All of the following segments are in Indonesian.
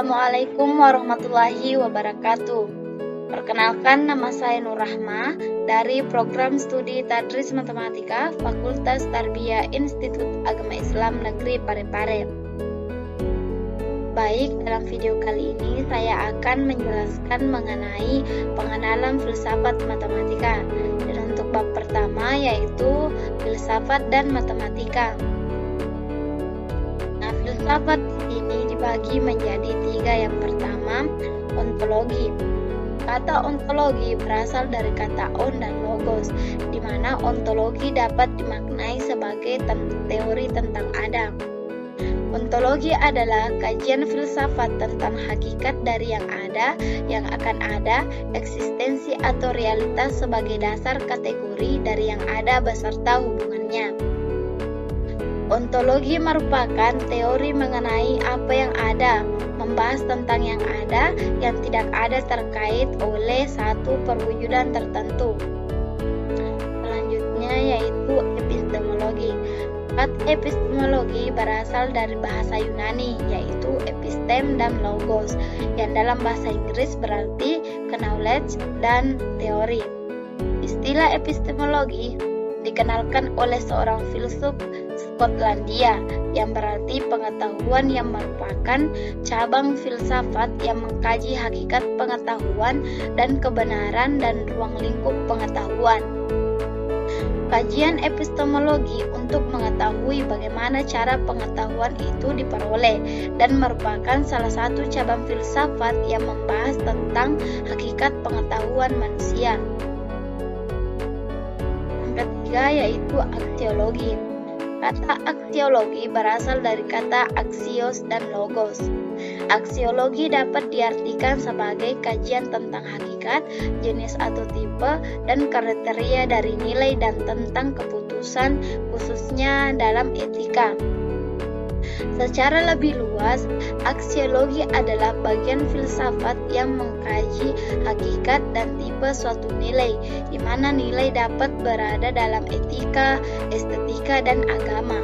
Assalamualaikum warahmatullahi wabarakatuh. Perkenalkan, nama saya Nur Rahma dari Program Studi Tadris Matematika Fakultas Tarbiyah Institut Agama Islam Negeri Parepare. Baik, dalam video kali ini saya akan menjelaskan mengenai pengenalan filsafat matematika. Dan untuk bab pertama yaitu filsafat dan matematika. Nah, filsafat ini dibagi menjadi tiga. Yang pertama, ontologi. Kata ontologi berasal dari kata on dan logos, di mana ontologi dapat dimaknai sebagai teori tentang ada. Ontologi adalah kajian filsafat tentang hakikat dari yang ada, yang akan ada, eksistensi atau realitas sebagai dasar kategori dari yang ada beserta hubungannya. Ontologi merupakan teori mengenai apa yang ada, membahas tentang yang ada, yang tidak ada terkait oleh satu perwujudan tertentu. Selanjutnya yaitu epistemologi. Kata epistemologi berasal dari bahasa Yunani, yaitu epistem dan logos, yang dalam bahasa Inggris berarti knowledge dan teori. Istilah epistemologi dikenalkan oleh seorang filsuf Skotlandia, yang berarti pengetahuan, yang merupakan cabang filsafat yang mengkaji hakikat pengetahuan dan kebenaran dan ruang lingkup pengetahuan. Kajian epistemologi untuk mengetahui bagaimana cara pengetahuan itu diperoleh dan merupakan salah satu cabang filsafat yang membahas tentang hakikat pengetahuan manusia. Yang ketiga yaitu aksiologi. Kata aksiologi berasal dari kata aksios dan logos. Aksiologi dapat diartikan sebagai kajian tentang hakikat, jenis atau tipe, dan kriteria dari nilai dan tentang keputusan, khususnya dalam etika. Secara lebih luas, aksiologi adalah bagian filsafat yang mengkaji hakikat dan tipe suatu nilai, di mana nilai dapat berada dalam etika, estetika, dan agama.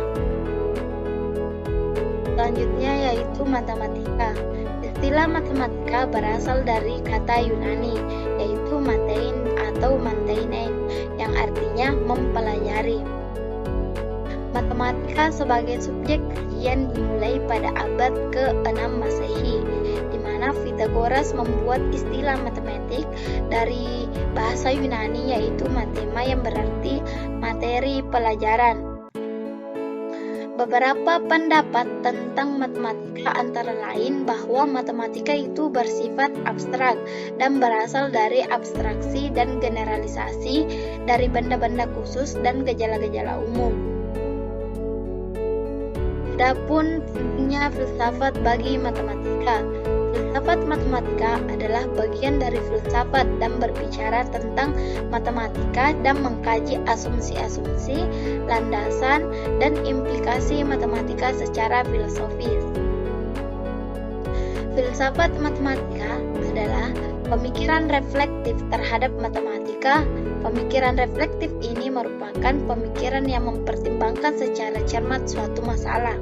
Selanjutnya yaitu matematika. Istilah matematika berasal dari kata Yunani, yaitu matein atau manteinen, yang artinya mempelajari. Matematika sebagai subjek kajian dimulai pada abad ke-6 Masehi, di mana Pythagoras membuat istilah matematik dari bahasa Yunani yaitu mathema, yang berarti materi pelajaran. Beberapa pendapat tentang matematika antara lain bahwa matematika itu bersifat abstrak dan berasal dari abstraksi dan generalisasi dari benda-benda khusus dan gejala-gejala umum. Adapun pentingnya filsafat bagi matematika. Filsafat matematika adalah bagian dari filsafat dan berbicara tentang matematika dan mengkaji asumsi-asumsi, landasan, dan implikasi matematika secara filosofis. Filsafat matematika adalah pemikiran reflektif terhadap matematika. Pemikiran reflektif ini merupakan pemikiran yang mempertimbangkan secara cermat suatu masalah.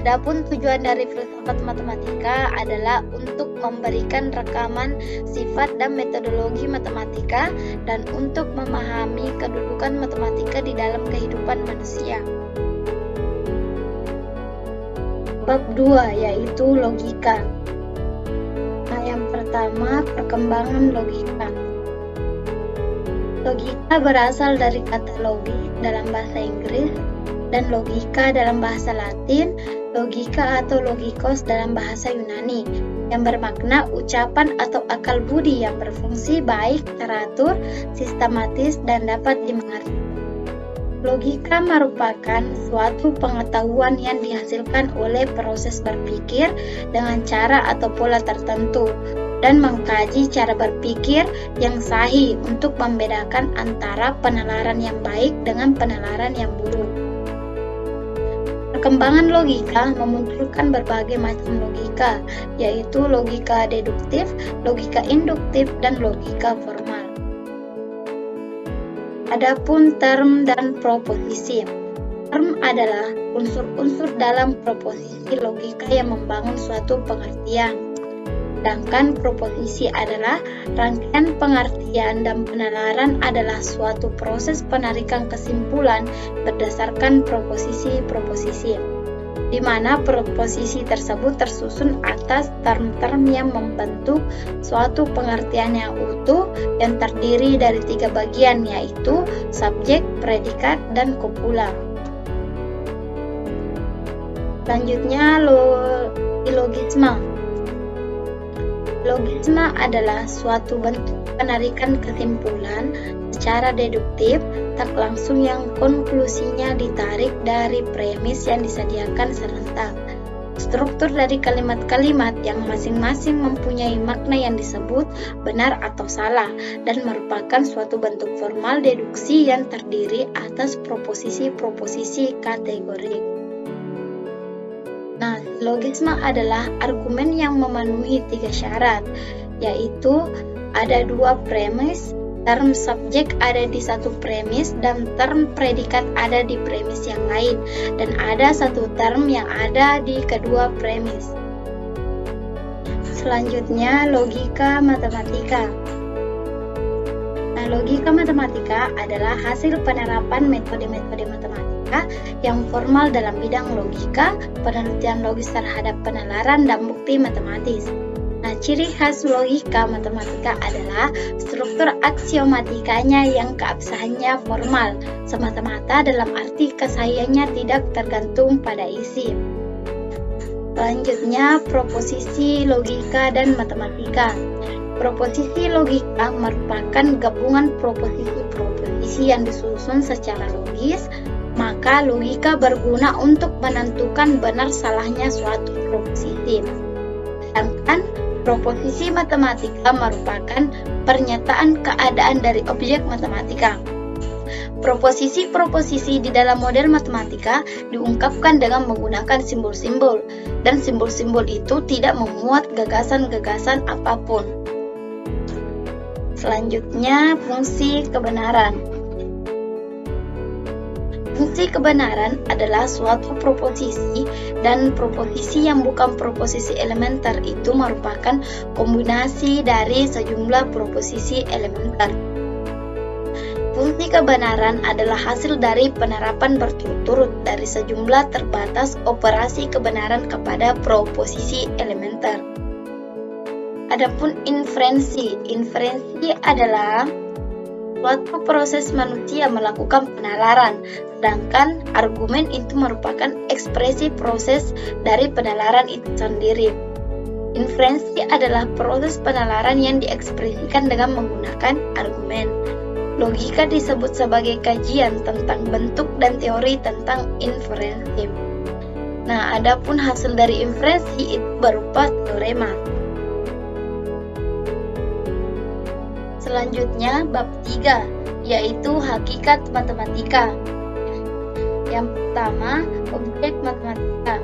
Adapun tujuan dari filsafat matematika adalah untuk memberikan rekaman sifat dan metodologi matematika dan untuk memahami kedudukan matematika di dalam kehidupan manusia. Bab 2 yaitu logika. Nah, yang pertama, perkembangan logika. Logika berasal dari kata logi dalam bahasa Inggris dan logika dalam bahasa Latin, logika atau logikos dalam bahasa Yunani, yang bermakna ucapan atau akal budi yang berfungsi baik, teratur, sistematis, dan dapat dimengerti. Logika merupakan suatu pengetahuan yang dihasilkan oleh proses berpikir dengan cara atau pola tertentu dan mengkaji cara berpikir yang sahih untuk membedakan antara penalaran yang baik dengan penalaran yang buruk. Perkembangan logika memunculkan berbagai macam logika, yaitu logika deduktif, logika induktif, dan logika formal. Adapun term dan proposisi. Term adalah unsur-unsur dalam proposisi logika yang membangun suatu pengertian. Sedangkan proposisi adalah rangkaian pengertian dan penalaran adalah suatu proses penarikan kesimpulan berdasarkan proposisi-proposisi, di mana proposisi tersebut tersusun atas term-term yang membentuk suatu pengertian yang utuh yang terdiri dari 3 bagian, yaitu subjek, predikat, dan kopula. Selanjutnya, logisme. Logisme adalah suatu bentuk penarikan kesimpulan secara deduktif tak langsung yang konklusinya ditarik dari premis yang disediakan serentak. Struktur dari kalimat-kalimat yang masing-masing mempunyai makna yang disebut benar atau salah dan merupakan suatu bentuk formal deduksi yang terdiri atas proposisi-proposisi kategorik. Nah, logisme adalah argumen yang memenuhi 3 syarat, yaitu ada 2 premis, term subjek ada di satu premis dan term predikat ada di premis yang lain, dan ada 1 term yang ada di kedua premis. Selanjutnya, logika matematika. Nah, logika matematika adalah hasil penerapan metode-metode matematika yang formal dalam bidang logika, penelitian logis terhadap penalaran dan bukti matematis. Nah, ciri khas logika matematika adalah struktur aksiomatikanya yang keabsahannya formal, semata-mata dalam arti kesahihannya tidak tergantung pada isi. Selanjutnya, proposisi logika dan matematika. Proposisi logika merupakan gabungan proposisi-proposisi yang disusun secara logis, maka logika berguna untuk menentukan benar salahnya suatu proposisi. Sedangkan proposisi matematika merupakan pernyataan keadaan dari objek matematika. Proposisi-proposisi di dalam model matematika diungkapkan dengan menggunakan simbol-simbol, dan simbol-simbol itu tidak memuat gagasan-gagasan apapun. Selanjutnya, fungsi kebenaran. Fungsi kebenaran adalah suatu proposisi, dan proposisi yang bukan proposisi elementer itu merupakan kombinasi dari sejumlah proposisi elementer. Fungsi kebenaran adalah hasil dari penerapan berturut-turut dari sejumlah terbatas operasi kebenaran kepada proposisi elementer. Adapun inferensi adalah suatu proses manusia melakukan penalaran, sedangkan argumen itu merupakan ekspresi proses dari penalaran itu sendiri. Inferensi adalah proses penalaran yang diekspresikan dengan menggunakan argumen. Logika disebut sebagai kajian tentang bentuk dan teori tentang inferensi. Nah, adapun hasil dari inferensi itu berupa teorema. Selanjutnya, bab 3, yaitu hakikat matematika. Yang pertama, objek matematika.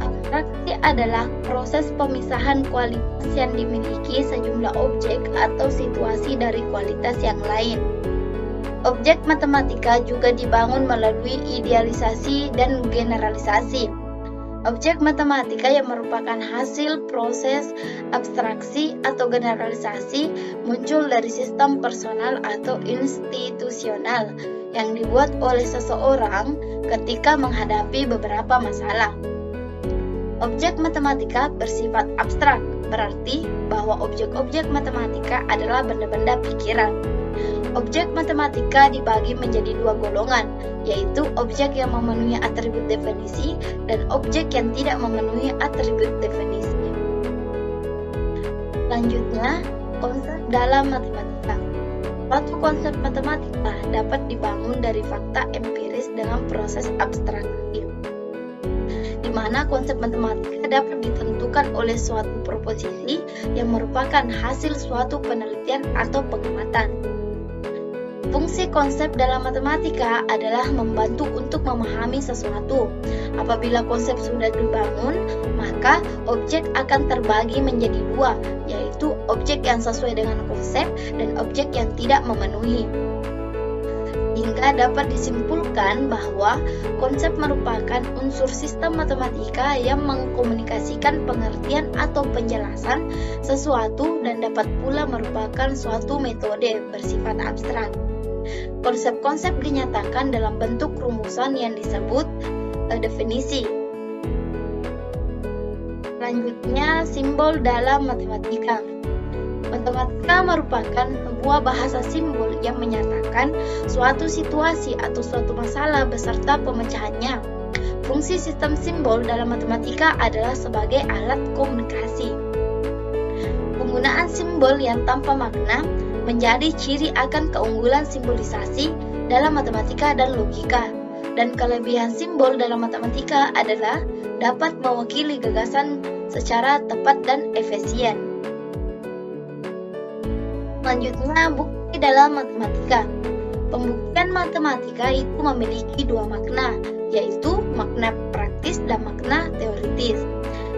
Abstraksi adalah proses pemisahan kualitas yang dimiliki sejumlah objek atau situasi dari kualitas yang lain. Objek matematika juga dibangun melalui idealisasi dan generalisasi. Objek matematika yang merupakan hasil proses abstraksi atau generalisasi muncul dari sistem personal atau institusional yang dibuat oleh seseorang ketika menghadapi beberapa masalah. Objek matematika bersifat abstrak, berarti bahwa objek-objek matematika adalah benda-benda pikiran. Objek matematika dibagi menjadi 2 golongan, yaitu objek yang memenuhi atribut definisi dan objek yang tidak memenuhi atribut definisi. Selanjutnya, konsep dalam matematika. Suatu konsep matematika dapat dibangun dari fakta empiris dengan proses abstraksi, di mana konsep matematika dapat ditentukan oleh suatu proposisi yang merupakan hasil suatu penelitian atau pengamatan. Fungsi konsep dalam matematika adalah membantu untuk memahami sesuatu. Apabila konsep sudah dibangun, maka objek akan terbagi menjadi 2, yaitu objek yang sesuai dengan konsep dan objek yang tidak memenuhi. hingga dapat disimpulkan bahwa konsep merupakan unsur sistem matematika yang mengkomunikasikan pengertian atau penjelasan sesuatu dan dapat pula merupakan suatu metode bersifat abstrak. Konsep-konsep dinyatakan dalam bentuk rumusan yang disebut definisi. Selanjutnya, simbol dalam matematika. Matematika merupakan sebuah bahasa simbol yang menyatakan suatu situasi atau suatu masalah beserta pemecahannya. Fungsi sistem simbol dalam matematika adalah sebagai alat komunikasi. Penggunaan simbol yang tanpa makna menjadi ciri akan keunggulan simbolisasi dalam matematika dan logika. Dan kelebihan simbol dalam matematika adalah dapat mewakili gagasan secara tepat dan efisien. Selanjutnya, bukti dalam matematika. Pembuktian matematika itu memiliki dua makna, yaitu makna praktis dan makna teoritis.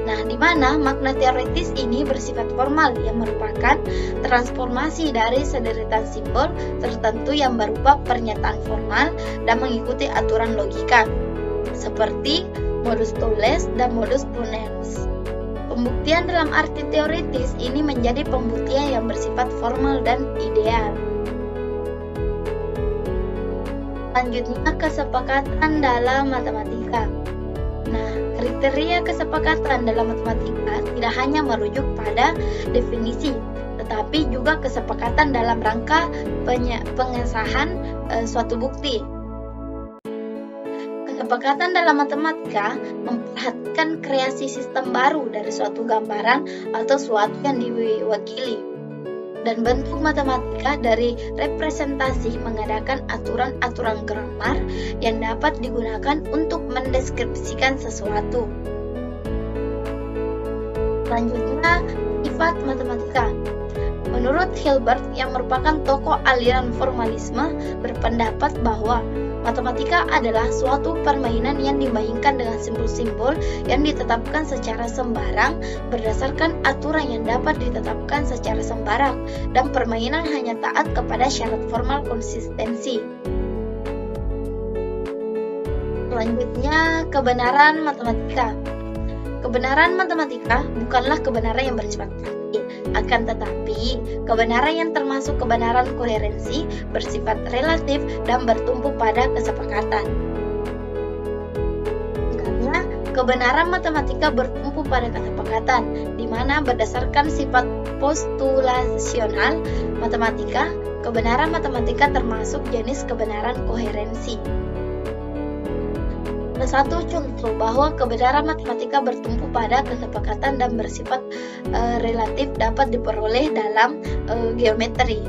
Nah, di mana makna teoritis ini bersifat formal yang merupakan transformasi dari sederetan simbol tertentu yang berupa pernyataan formal dan mengikuti aturan logika, seperti modus Thales dan modus ponens. Pembuktian dalam arti teoritis ini menjadi pembuktian yang bersifat formal dan ideal. Selanjutnya, kesepakatan dalam matematika. Nah, kriteria kesepakatan dalam matematika tidak hanya merujuk pada definisi, tetapi juga kesepakatan dalam rangka pengesahan suatu bukti. Kesepakatan dalam matematika memperhatikan kreasi sistem baru dari suatu gambaran atau suatu yang diwakili. Dan bentuk matematika dari representasi mengadakan aturan-aturan grammar yang dapat digunakan untuk mendeskripsikan sesuatu. Selanjutnya, sifat matematika. Menurut Hilbert yang merupakan tokoh aliran formalisme berpendapat bahwa matematika adalah suatu permainan yang dimainkan dengan simbol-simbol yang ditetapkan secara sembarang berdasarkan aturan yang dapat ditetapkan secara sembarang, dan permainan hanya taat kepada syarat formal konsistensi. Selanjutnya, kebenaran matematika. Kebenaran matematika bukanlah kebenaran yang bersifat pasti, akan tetapi kebenaran yang termasuk kebenaran koherensi, bersifat relatif dan bertumpu pada kesepakatan. Karena kebenaran matematika bertumpu pada kesepakatan, di mana berdasarkan sifat postulasional matematika, kebenaran matematika termasuk jenis kebenaran koherensi. Satu contoh bahwa kebenaran matematika bertumpu pada kesepakatan dan bersifat relatif dapat diperoleh dalam geometri.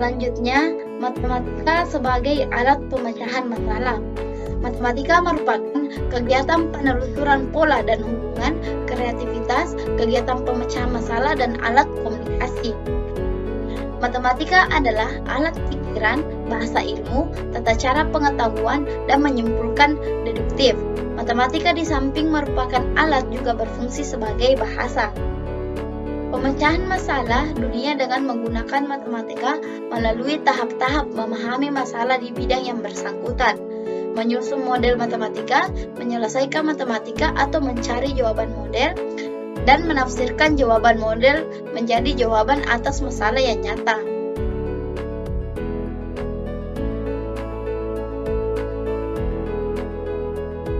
Selanjutnya, matematika sebagai alat pemecahan masalah. Matematika merupakan kegiatan penelusuran pola dan hubungan, kreativitas, kegiatan pemecahan masalah, dan alat komunikasi. Matematika adalah alat pikiran, bahasa ilmu, tata cara pengetahuan, dan menyimpulkan deduktif. Matematika di samping merupakan alat juga berfungsi sebagai bahasa. Pemecahan masalah dunia dengan menggunakan matematika melalui tahap-tahap memahami masalah di bidang yang bersangkutan, menyusun model matematika, menyelesaikan matematika atau mencari jawaban model, dan menafsirkan jawaban model menjadi jawaban atas masalah yang nyata.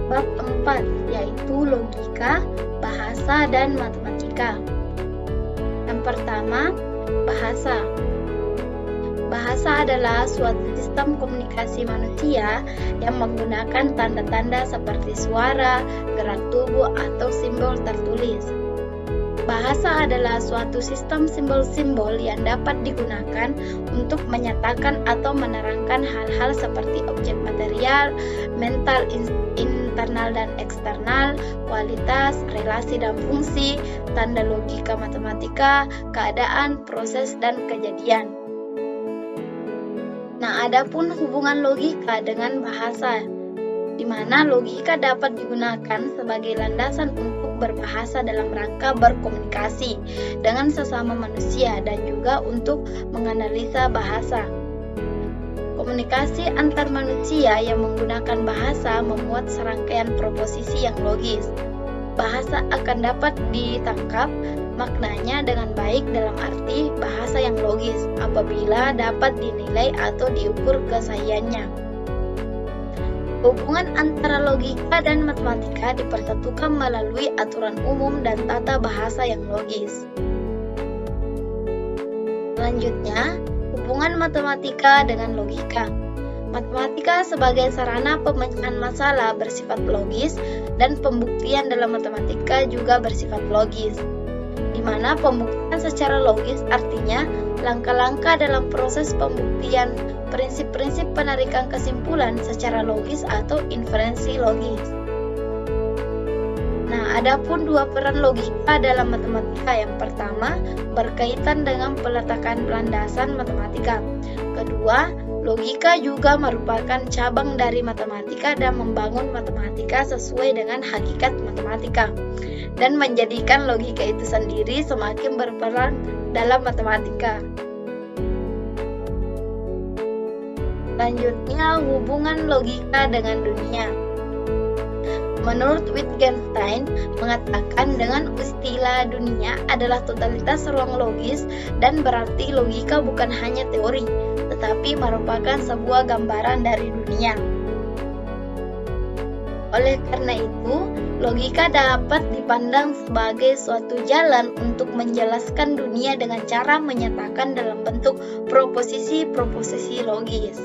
Bab 4, yaitu logika, bahasa, dan matematika. Yang pertama, bahasa. Bahasa adalah suatu sistem komunikasi manusia yang menggunakan tanda-tanda seperti suara, gerak tubuh, atau simbol tertulis. Bahasa adalah suatu sistem simbol-simbol yang dapat digunakan untuk menyatakan atau menerangkan hal-hal seperti objek material, mental internal dan eksternal, kualitas, relasi dan fungsi, tanda logika matematika, keadaan, proses, dan kejadian. Nah, adapun hubungan logika dengan bahasa, di mana logika dapat digunakan sebagai landasan untuk berbahasa dalam rangka berkomunikasi dengan sesama manusia dan juga untuk menganalisa bahasa. Komunikasi antar manusia yang menggunakan bahasa memuat serangkaian proposisi yang logis. Bahasa akan dapat ditangkap maknanya dengan baik dalam arti bahasa yang logis apabila dapat dinilai atau diukur kesahihannya. Hubungan antara logika dan matematika dipersatukan melalui aturan umum dan tata bahasa yang logis. Selanjutnya, hubungan matematika dengan logika. Matematika sebagai sarana pemecahan masalah bersifat logis dan pembuktian dalam matematika juga bersifat logis, di mana pembuktian secara logis artinya langkah-langkah dalam proses pembuktian, prinsip-prinsip penarikan kesimpulan secara logis atau inferensi logis. Nah, adapun dua peran logika dalam matematika. Yang pertama, berkaitan dengan peletakan landasan matematika. Kedua, logika juga merupakan cabang dari matematika dan membangun matematika sesuai dengan hakikat matematika dan menjadikan logika itu sendiri semakin berperan dalam matematika. Selanjutnya, hubungan logika dengan dunia. Menurut Wittgenstein mengatakan dengan istilah dunia adalah totalitas ruang logis dan berarti logika bukan hanya teori, tetapi merupakan sebuah gambaran dari dunia. Oleh karena itu, logika dapat dipandang sebagai suatu jalan untuk menjelaskan dunia dengan cara menyatakan dalam bentuk proposisi-proposisi logis.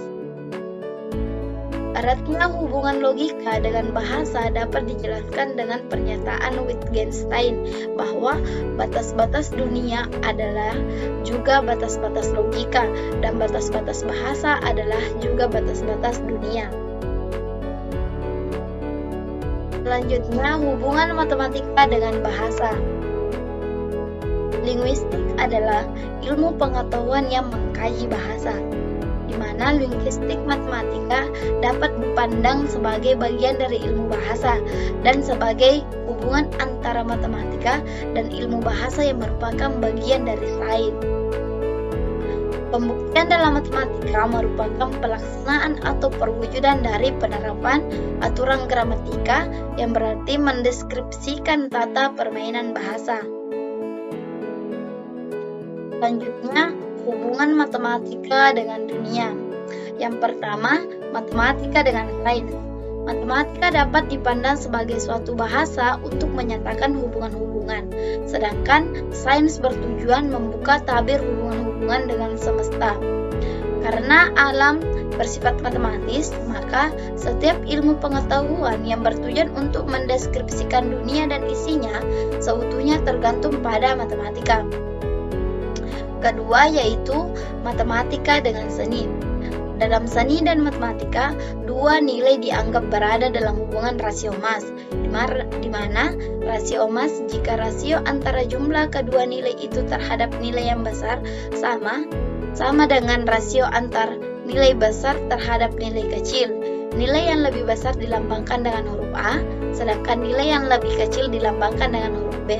Eratnya hubungan logika dengan bahasa dapat dijelaskan dengan pernyataan Wittgenstein bahwa batas-batas dunia adalah juga batas-batas logika dan batas-batas bahasa adalah juga batas-batas dunia. Selanjutnya, hubungan matematika dengan bahasa. Linguistik adalah ilmu pengetahuan yang mengkaji bahasa, di mana linguistik matematika dapat dipandang sebagai bagian dari ilmu bahasa dan sebagai hubungan antara matematika dan ilmu bahasa yang merupakan bagian dari sains. Pembuktian dalam matematika merupakan pelaksanaan atau perwujudan dari penerapan aturan gramatika yang berarti mendeskripsikan tata permainan bahasa. Selanjutnya, hubungan matematika dengan dunia. Yang pertama, matematika dengan sains. Matematika dapat dipandang sebagai suatu bahasa untuk menyatakan hubungan-hubungan, sedangkan sains bertujuan membuka tabir hubungan-hubungan dengan semesta. Karena alam bersifat matematis, maka setiap ilmu pengetahuan yang bertujuan untuk mendeskripsikan dunia dan isinya seutuhnya tergantung pada matematika. Kedua yaitu matematika dengan seni. Dalam seni dan matematika, dua nilai dianggap berada dalam hubungan rasio mas, di mana rasio mas jika rasio antara jumlah kedua nilai itu terhadap nilai yang besar sama dengan rasio antar nilai besar terhadap nilai kecil. Nilai yang lebih besar dilambangkan dengan huruf A, sedangkan nilai yang lebih kecil dilambangkan dengan huruf B.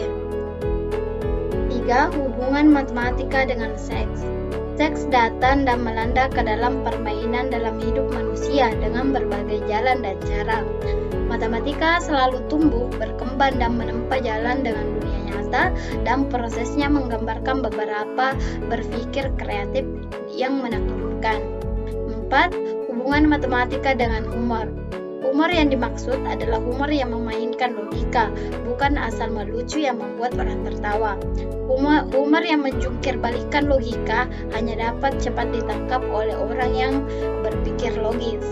3. Hubungan matematika dengan seks. Seks datang dan melanda ke dalam permainan dalam hidup manusia dengan berbagai jalan dan cara. Matematika selalu tumbuh, berkembang dan menempa jalan dengan dunia nyata dan prosesnya menggambarkan beberapa berpikir kreatif yang menakjubkan. 4. Hubungan matematika dengan humor. Humor yang dimaksud adalah humor yang memainkan logika, bukan asal melucu yang membuat orang tertawa. Humor yang menjungkir balikan logika hanya dapat cepat ditangkap oleh orang yang berpikir logis.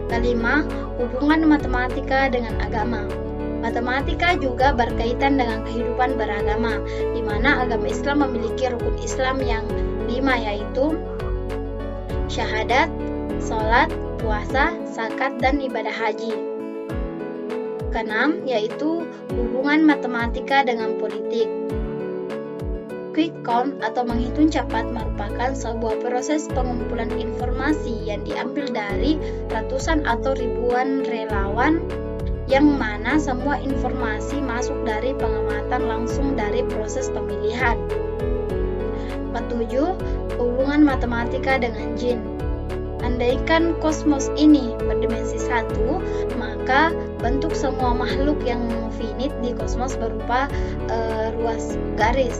5. Hubungan matematika dengan agama. Matematika juga berkaitan dengan kehidupan beragama, di mana agama Islam memiliki rukun Islam yang 5 yaitu syahadat, sholat, puasa, zakat, dan ibadah haji. 6. Yaitu hubungan matematika dengan politik. Quick count atau menghitung cepat merupakan sebuah proses pengumpulan informasi yang diambil dari ratusan atau ribuan relawan yang mana semua informasi masuk dari pengamatan langsung dari proses pemilihan. 7. Hubungan matematika dengan jin. Seandainya kosmos ini berdimensi 1, maka bentuk semua makhluk yang finite di kosmos berupa ruas garis.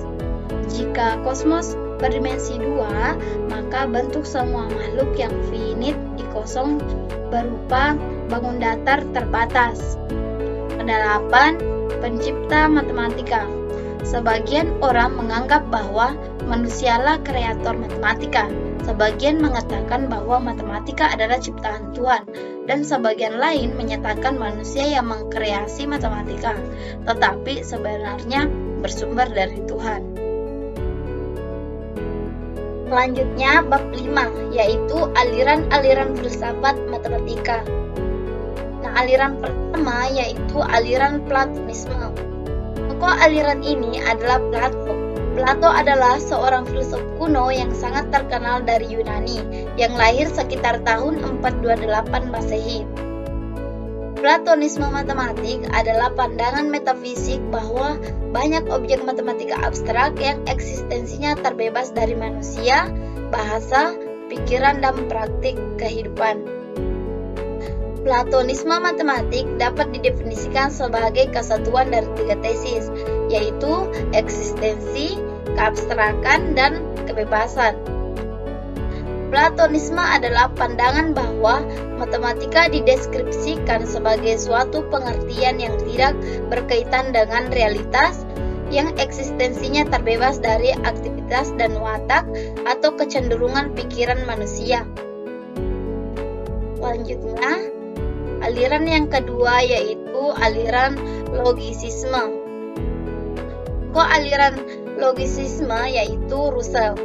Jika kosmos berdimensi 2, maka bentuk semua makhluk yang finite di kosmos berupa bangun datar terbatas. Kedelapan, pencipta matematika. Sebagian orang menganggap bahwa manusialah kreator matematika. Sebagian mengatakan bahwa matematika adalah ciptaan Tuhan, dan sebagian lain menyatakan manusia yang mengkreasi matematika, tetapi sebenarnya bersumber dari Tuhan. Selanjutnya bab 5, yaitu aliran-aliran filsafat matematika. Nah, aliran pertama yaitu aliran Platonisme. Tokoh aliran ini adalah Plato. Plato adalah seorang filsuf kuno yang sangat terkenal dari Yunani, yang lahir sekitar tahun 428 Masehi. Platonisme matematik adalah pandangan metafisik bahwa banyak objek matematika abstrak yang eksistensinya terbebas dari manusia, bahasa, pikiran, dan praktik kehidupan. Platonisme matematik dapat didefinisikan sebagai kesatuan dari 3 tesis, yaitu eksistensi, keabstrakan, dan kebebasan. Platonisme adalah pandangan bahwa matematika dideskripsikan sebagai suatu pengertian yang tidak berkaitan dengan realitas, yang eksistensinya terbebas dari aktivitas dan watak atau kecenderungan pikiran manusia. Selanjutnya, aliran yang kedua yaitu aliran logisisme. Aliran logisisme yaitu Russell.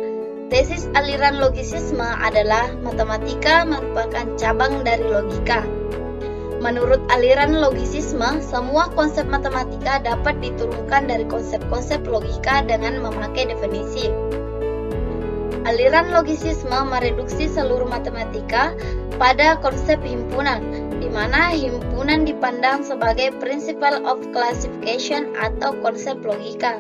Tesis aliran logisisme adalah matematika merupakan cabang dari logika. Menurut aliran logisisme, semua konsep matematika dapat diturunkan dari konsep-konsep logika dengan memakai definisi. Aliran logisisme mereduksi seluruh matematika pada konsep himpunan, di mana himpunan dipandang sebagai principle of classification atau konsep logika.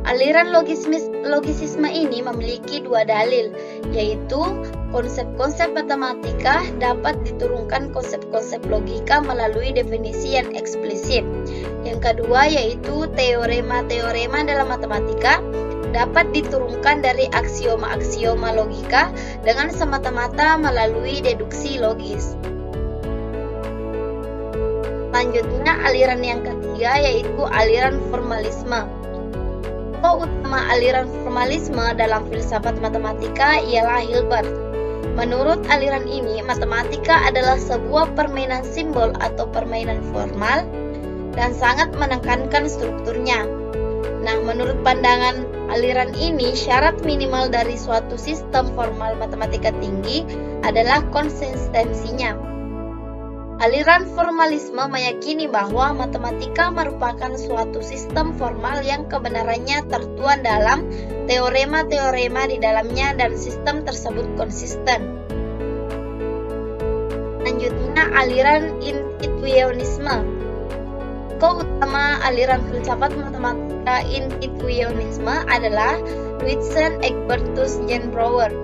Aliran logisisme ini memiliki 2 dalil, yaitu konsep-konsep matematika dapat diturunkan konsep-konsep logika melalui definisi yang eksplisit. Yang kedua yaitu teorema-teorema dalam matematika dapat diturunkan dari aksioma-aksioma logika dengan semata-mata melalui deduksi logis. Selanjutnya aliran yang ketiga yaitu aliran formalisme. Tokoh utama aliran formalisme dalam filsafat matematika ialah Hilbert. Menurut aliran ini, matematika adalah sebuah permainan simbol atau permainan formal dan sangat menekankan strukturnya. Nah, menurut pandangan aliran ini, syarat minimal dari suatu sistem formal matematika tinggi adalah konsistensinya. Aliran formalisme meyakini bahwa matematika merupakan suatu sistem formal yang kebenarannya tertuang dalam teorema-teorema di dalamnya dan sistem tersebut konsisten. Selanjutnya aliran intuitionisme. Tokoh utama aliran filsafat matematika intuitionisme adalah Lucian Egbertus Jan Brouwer.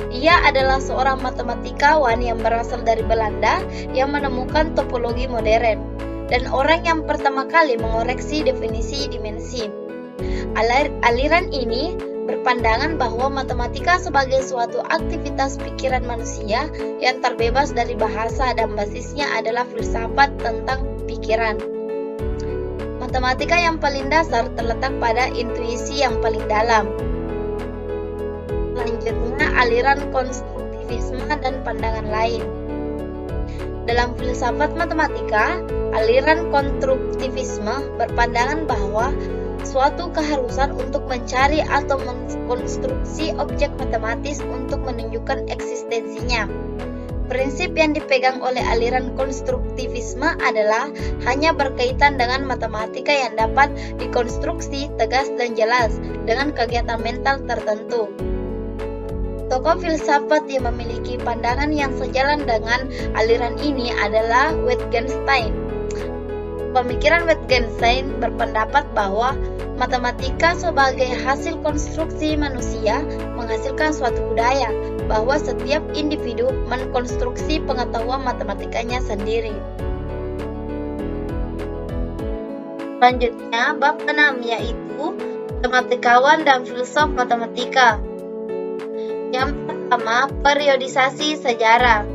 Dia adalah seorang matematikawan yang berasal dari Belanda yang menemukan topologi modern dan orang yang pertama kali mengoreksi definisi dimensi. Aliran ini berpandangan bahwa matematika sebagai suatu aktivitas pikiran manusia yang terbebas dari bahasa dan basisnya adalah filsafat tentang pikiran. Matematika yang paling dasar terletak pada intuisi yang paling dalam. Selanjutnya aliran konstruktivisme dan pandangan lain. Dalam filsafat matematika, aliran konstruktivisme berpandangan bahwa suatu keharusan untuk mencari atau mengkonstruksi objek matematis untuk menunjukkan eksistensinya. Prinsip yang dipegang oleh aliran konstruktivisme adalah hanya berkaitan dengan matematika yang dapat dikonstruksi tegas dan jelas dengan kegiatan mental tertentu. Tokoh filsafat yang memiliki pandangan yang sejalan dengan aliran ini adalah Wittgenstein. Pemikiran Wittgenstein berpendapat bahwa matematika sebagai hasil konstruksi manusia menghasilkan suatu budaya, bahwa setiap individu mengkonstruksi pengetahuan matematikanya sendiri. Selanjutnya, bab 6 yaitu matematikawan dan filsuf matematika. Yang pertama, periodisasi sejarah.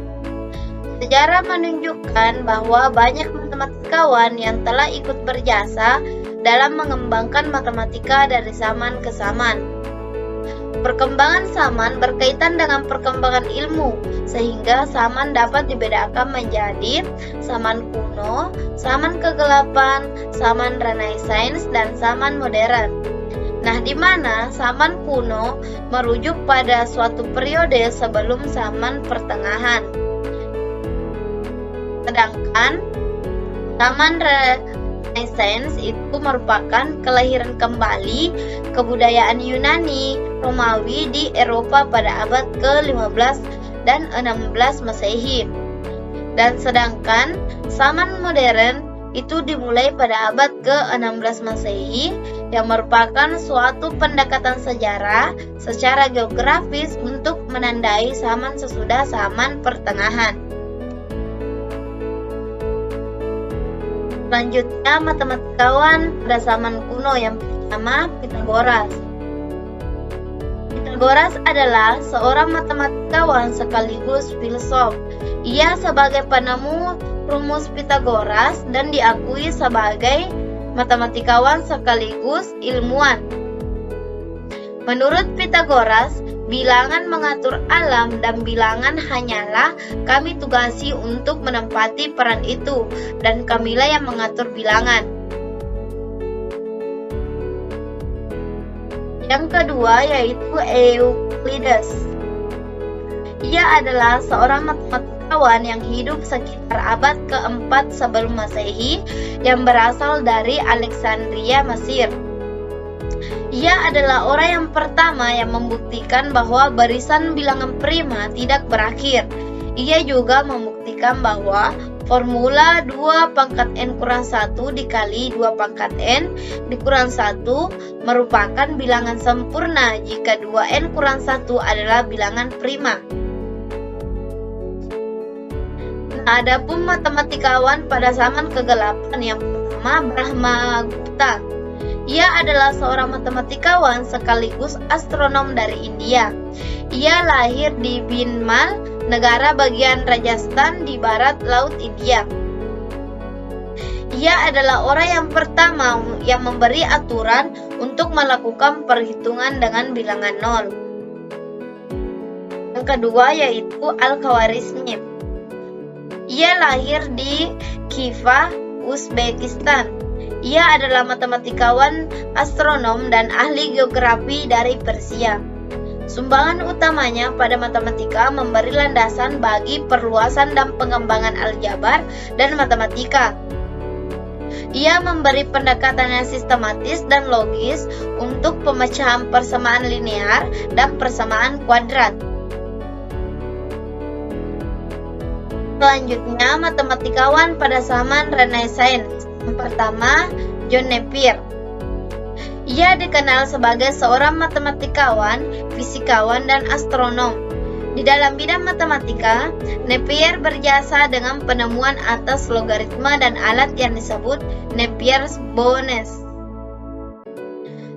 Sejarah menunjukkan bahwa banyak matematikawan yang telah ikut berjasa dalam mengembangkan matematika dari zaman ke zaman. Perkembangan zaman berkaitan dengan perkembangan ilmu, sehingga zaman dapat dibedakan menjadi zaman kuno, zaman kegelapan, zaman Renaissance, dan zaman modern. Nah, di mana zaman kuno merujuk pada suatu periode sebelum zaman pertengahan. Sedangkan zaman Renaissance itu merupakan kelahiran kembali kebudayaan Yunani Romawi di Eropa pada abad ke-15 dan 16 Masehi. Dan sedangkan zaman modern itu dimulai pada abad ke-16 Masehi yang merupakan suatu pendekatan sejarah secara geografis untuk menandai zaman sesudah zaman pertengahan. Selanjutnya, matematikawan pada zaman kuno yang pertama, Pythagoras. Pythagoras adalah seorang matematikawan sekaligus filsuf. Ia sebagai penemu rumus Pythagoras dan diakui sebagai matematikawan sekaligus ilmuwan. Menurut Pythagoras, bilangan mengatur alam dan bilangan hanyalah kami tugasi untuk menempati peran itu, dan kamilah yang mengatur bilangan. Yang kedua yaitu Euclides. Ia adalah seorang matematikawan yang hidup sekitar abad ke-4 sebelum Masehi yang berasal dari Alexandria, Mesir. Ia adalah orang yang pertama yang membuktikan bahwa barisan bilangan prima tidak berakhir. Ia juga membuktikan bahwa formula 2 pangkat n kurang 1 dikali 2 pangkat n dikurang 1 merupakan bilangan sempurna jika 2n kurang 1 adalah bilangan prima. Nah, adapun matematikawan pada zaman kegelapan yang pertama, Brahmagupta. Ia adalah seorang matematikawan sekaligus astronom dari India. Ia lahir di Bhinmal, negara bagian Rajasthan di barat Laut India. Ia adalah orang yang pertama yang memberi aturan untuk melakukan perhitungan dengan bilangan nol. Yang kedua yaitu Al-Khwarizmi. Ia lahir di Khiva, Uzbekistan. Ia adalah matematikawan, astronom, dan ahli geografi dari Persia. Sumbangan utamanya pada matematika memberi landasan bagi perluasan dan pengembangan aljabar dan matematika. Ia memberi pendekatan yang sistematis dan logis untuk pemecahan persamaan linear dan persamaan kuadrat. Selanjutnya, matematikawan pada zaman Renaissance. Yang pertama, John Napier. Ia dikenal sebagai seorang matematikawan, fisikawan, dan astronom. Di dalam bidang matematika, Napier berjasa dengan penemuan atas logaritma dan alat yang disebut Napier's bones,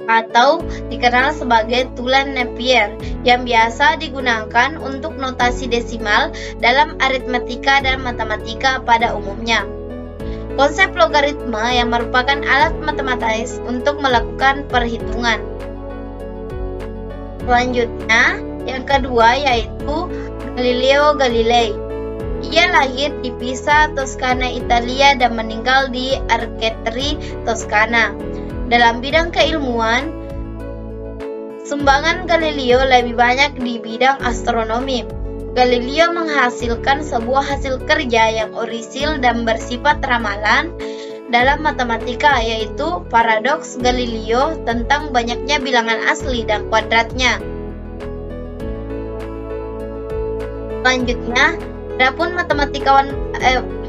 atau dikenal sebagai tulen Napier, yang biasa digunakan untuk notasi desimal dalam aritmatika dan matematika pada umumnya. Konsep logaritma yang merupakan alat matematis untuk melakukan perhitungan. Selanjutnya, yang kedua yaitu Galileo Galilei. Ia lahir di Pisa, Toskana, Italia dan meninggal di Arcetri, Toskana. Dalam bidang keilmuan, sumbangan Galileo lebih banyak di bidang astronomi. Galileo menghasilkan sebuah hasil kerja yang orisinil dan bersifat ramalan dalam matematika, yaitu paradoks Galileo tentang banyaknya bilangan asli dan kuadratnya. Selanjutnya, adapun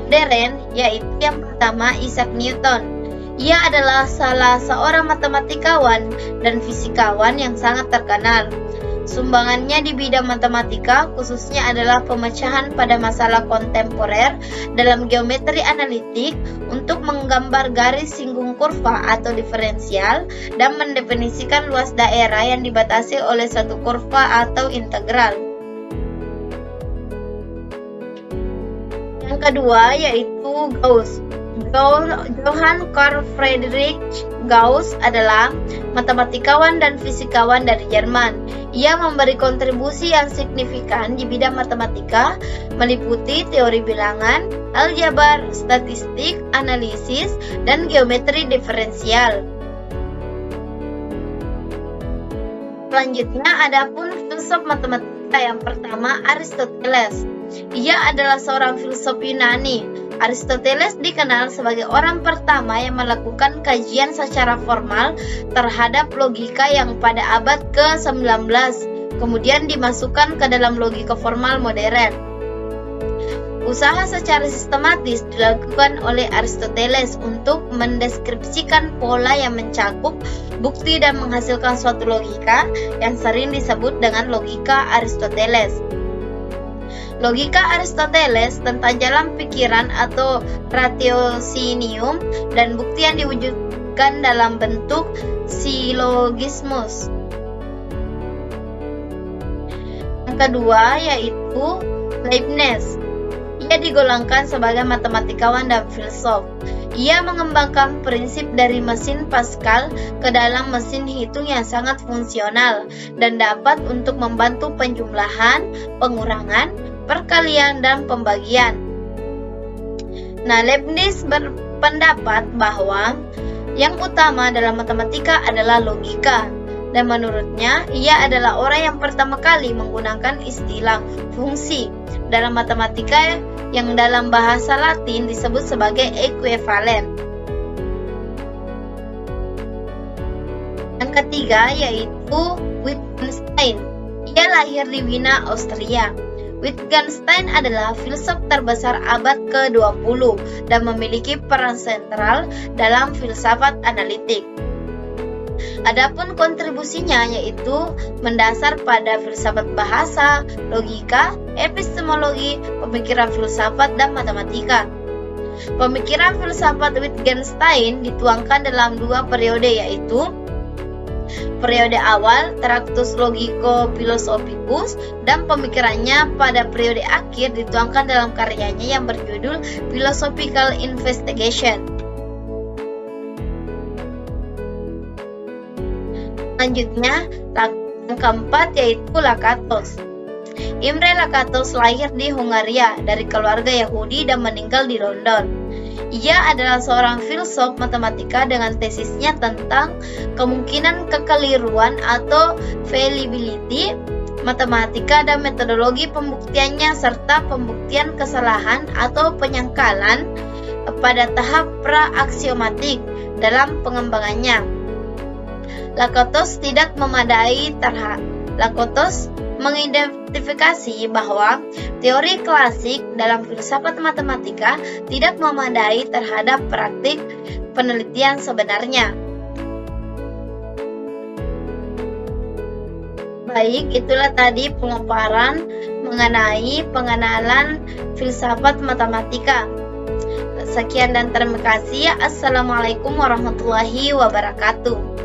modern, yaitu yang pertama Isaac Newton. Ia adalah salah seorang matematikawan dan fisikawan yang sangat terkenal. Sumbangannya di bidang matematika khususnya adalah pemecahan pada masalah kontemporer dalam geometri analitik untuk menggambar garis singgung kurva atau diferensial dan mendefinisikan luas daerah yang dibatasi oleh suatu kurva atau integral. Yang kedua yaitu Gauss. Johann Carl Friedrich Gauss adalah matematikawan dan fisikawan dari Jerman. Ia memberi kontribusi yang signifikan di bidang matematika, meliputi teori bilangan, aljabar, statistik, analisis, dan geometri diferensial. Selanjutnya adapun filsuf matematika yang pertama Aristoteles. Ia adalah seorang filsuf Yunani. Aristoteles dikenal sebagai orang pertama yang melakukan kajian secara formal terhadap logika yang pada abad ke-19, kemudian dimasukkan ke dalam logika formal modern. Usaha secara sistematis dilakukan oleh Aristoteles untuk mendeskripsikan pola yang mencakup bukti dan menghasilkan suatu logika yang sering disebut dengan logika Aristoteles. Logika Aristoteles tentang jalan pikiran atau ratiocinium dan bukti yang diwujudkan dalam bentuk silogismus. Yang kedua yaitu Leibniz. Ia digolongkan sebagai matematikawan dan filsuf. Ia mengembangkan prinsip dari mesin Pascal ke dalam mesin hitung yang sangat fungsional dan dapat untuk membantu penjumlahan, pengurangan, perkalian, dan pembagian. Nah, Leibniz berpendapat bahwa yang utama dalam matematika adalah logika, dan menurutnya ia adalah orang yang pertama kali menggunakan istilah fungsi dalam matematika yang dalam bahasa Latin disebut sebagai ekuivalen. Yang ketiga yaitu Wittgenstein. Ia lahir di Wina, Austria. Wittgenstein adalah filsuf terbesar abad ke-20 dan memiliki peran sentral dalam filsafat analitik. Adapun kontribusinya yaitu mendasar pada filsafat bahasa, logika, epistemologi, pemikiran filsafat, dan matematika. Pemikiran filsafat Wittgenstein dituangkan dalam dua periode yaitu periode awal Tractus Logico Philosophicus dan pemikirannya pada periode akhir dituangkan dalam karyanya yang berjudul Philosophical Investigation. Selanjutnya, yang keempat yaitu Lakatos. Imre Lakatos lahir di Hungaria dari keluarga Yahudi dan meninggal di London. Ia adalah seorang filsuf matematika dengan tesisnya tentang kemungkinan kekeliruan atau fallibility, matematika dan metodologi pembuktiannya serta pembuktian kesalahan atau penyangkalan pada tahap pra-aksiomatik dalam pengembangannya. Lakatos mengidentifikasi bahwa teori klasik dalam filsafat matematika tidak memadai terhadap praktik penelitian sebenarnya. Baik, itulah tadi pemaparan mengenai pengenalan filsafat matematika. Sekian dan terima kasih. Assalamualaikum warahmatullahi wabarakatuh.